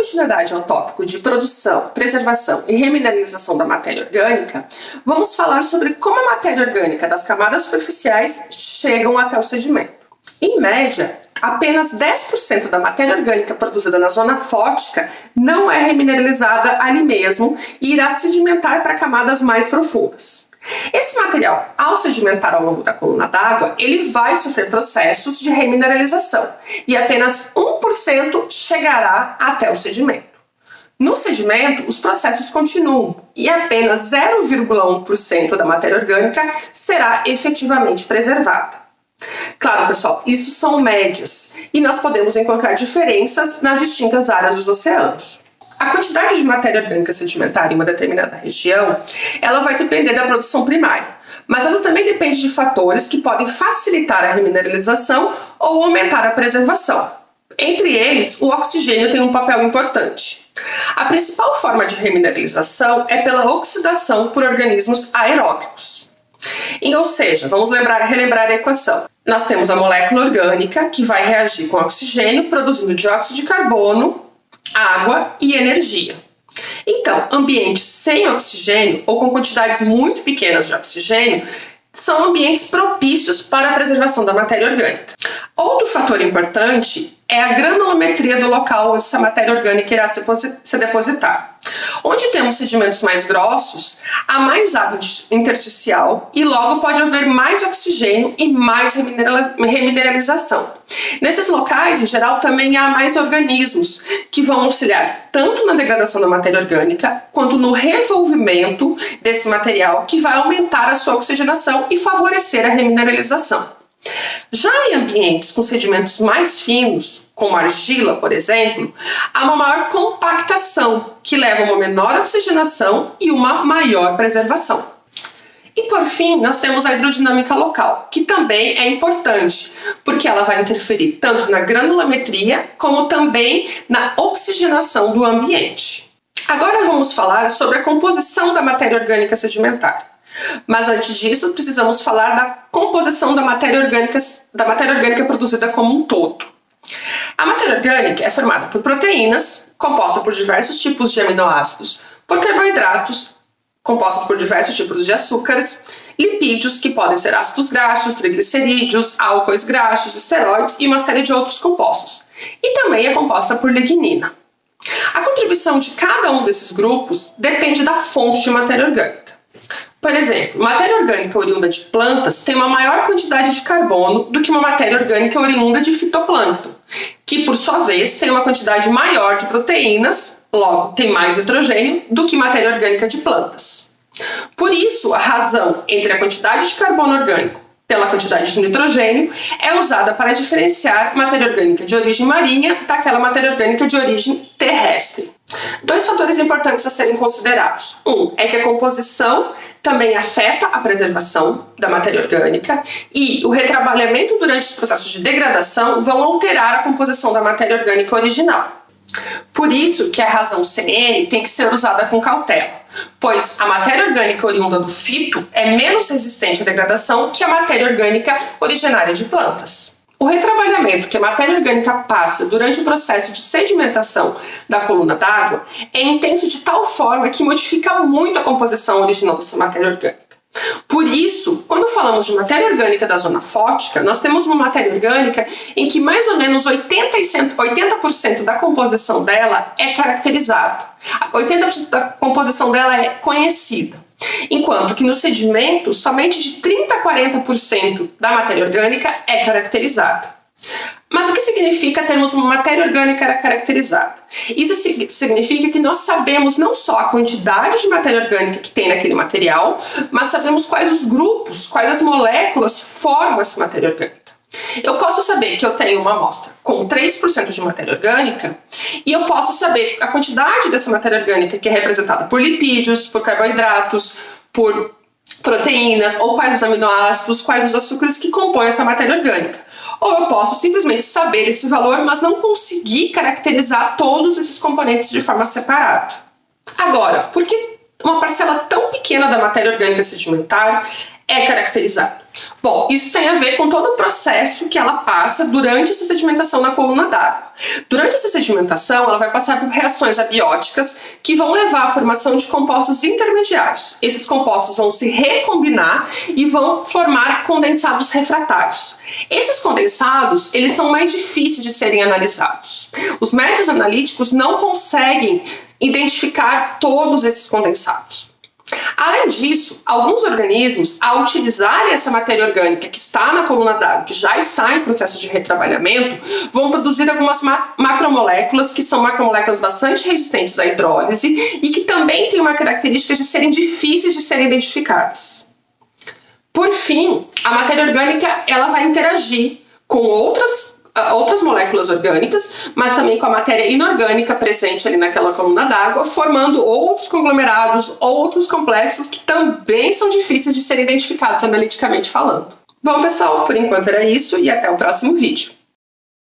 continuidade ao tópico de produção, preservação e remineralização da matéria orgânica, vamos falar sobre como a matéria orgânica das camadas superficiais chegam até o sedimento. Em média, apenas 10% da matéria orgânica produzida na zona fótica não é remineralizada ali mesmo e irá sedimentar para camadas mais profundas. Esse material, ao sedimentar ao longo da coluna d'água, ele vai sofrer processos de remineralização e apenas 1% chegará até o sedimento. No sedimento, os processos continuam e apenas 0,1% da matéria orgânica será efetivamente preservada. Claro, pessoal, isso são médias e nós podemos encontrar diferenças nas distintas áreas dos oceanos. A quantidade de matéria orgânica sedimentar em uma determinada região, ela vai depender da produção primária, mas ela também depende de fatores que podem facilitar a remineralização ou aumentar a preservação. Entre eles, o oxigênio tem um papel importante. A principal forma de remineralização é pela oxidação por organismos aeróbicos. Ou seja, vamos relembrar a equação. Nós temos a molécula orgânica que vai reagir com oxigênio, produzindo dióxido de carbono, água e energia. Então, ambientes sem oxigênio ou com quantidades muito pequenas de oxigênio são ambientes propícios para a preservação da matéria orgânica. Outro fator importante é a granulometria do local onde essa matéria orgânica irá se depositar. Onde temos sedimentos mais grossos, há mais água intersticial e logo pode haver mais oxigênio e mais remineralização. Nesses locais, em geral, também há mais organismos que vão auxiliar tanto na degradação da matéria orgânica quanto no revolvimento desse material, que vai aumentar a sua oxigenação e favorecer a remineralização. Já em ambientes com sedimentos mais finos, como argila, por exemplo, há uma maior compactação, que leva a uma menor oxigenação e uma maior preservação. E por fim, nós temos a hidrodinâmica local, que também é importante, porque ela vai interferir tanto na granulometria como também na oxigenação do ambiente. Agora vamos falar sobre a composição da matéria orgânica sedimentar. Mas antes disso, precisamos falar da composição da matéria orgânica produzida como um todo. A matéria orgânica é formada por proteínas, composta por diversos tipos de aminoácidos, por carboidratos, compostas por diversos tipos de açúcares, lipídios, que podem ser ácidos graxos, triglicerídeos, álcoois graxos, esteroides e uma série de outros compostos. E também é composta por lignina. A contribuição de cada um desses grupos depende da fonte de matéria orgânica. Por exemplo, matéria orgânica oriunda de plantas tem uma maior quantidade de carbono do que uma matéria orgânica oriunda de fitoplâncton, que por sua vez tem uma quantidade maior de proteínas, logo tem mais nitrogênio, do que matéria orgânica de plantas. Por isso, a razão entre a quantidade de carbono orgânico pela quantidade de nitrogênio é usada para diferenciar matéria orgânica de origem marinha daquela matéria orgânica de origem terrestre. Dois fatores importantes a serem considerados. Um é que a composição também afeta a preservação da matéria orgânica e o retrabalhamento durante os processos de degradação vão alterar a composição da matéria orgânica original. Por isso que a razão CN tem que ser usada com cautela, pois a matéria orgânica oriunda do fito é menos resistente à degradação que a matéria orgânica originária de plantas. O retrabalhamento que a matéria orgânica passa durante o processo de sedimentação da coluna d'água é intenso de tal forma que modifica muito a composição original dessa matéria orgânica. Por isso, quando falamos de matéria orgânica da zona fótica, nós temos uma matéria orgânica em que mais ou menos 80% da composição dela é caracterizada. 80% da composição dela é conhecida. Enquanto que no sedimento, somente de 30% a 40% da matéria orgânica é caracterizada. Mas o que significa termos uma matéria orgânica caracterizada? Isso significa que nós sabemos não só a quantidade de matéria orgânica que tem naquele material, mas sabemos quais os grupos, quais as moléculas formam essa matéria orgânica. Eu posso saber que eu tenho uma amostra com 3% de matéria orgânica e eu posso saber a quantidade dessa matéria orgânica que é representada por lipídios, por carboidratos, por proteínas, ou quais os aminoácidos, quais os açúcares que compõem essa matéria orgânica. Ou eu posso simplesmente saber esse valor, mas não conseguir caracterizar todos esses componentes de forma separada. Agora, por que uma parcela tão pequena da matéria orgânica sedimentar é caracterizado? Bom, isso tem a ver com todo o processo que ela passa durante essa sedimentação na coluna d'água. Durante essa sedimentação, ela vai passar por reações abióticas que vão levar à formação de compostos intermediários. Esses compostos vão se recombinar e vão formar condensados refratários. Esses condensados, eles são mais difíceis de serem analisados. Os métodos analíticos não conseguem identificar todos esses condensados. Além disso, alguns organismos, ao utilizarem essa matéria orgânica que está na coluna d'água, que já está em processo de retrabalhamento, vão produzir algumas macromoléculas, que são macromoléculas bastante resistentes à hidrólise e que também têm uma característica de serem difíceis de serem identificadas. Por fim, a matéria orgânica ela vai interagir com outras moléculas orgânicas, mas também com a matéria inorgânica presente ali naquela coluna d'água, formando outros conglomerados, outros complexos que também são difíceis de serem identificados analiticamente falando. Bom, pessoal, por enquanto era isso e até o próximo vídeo.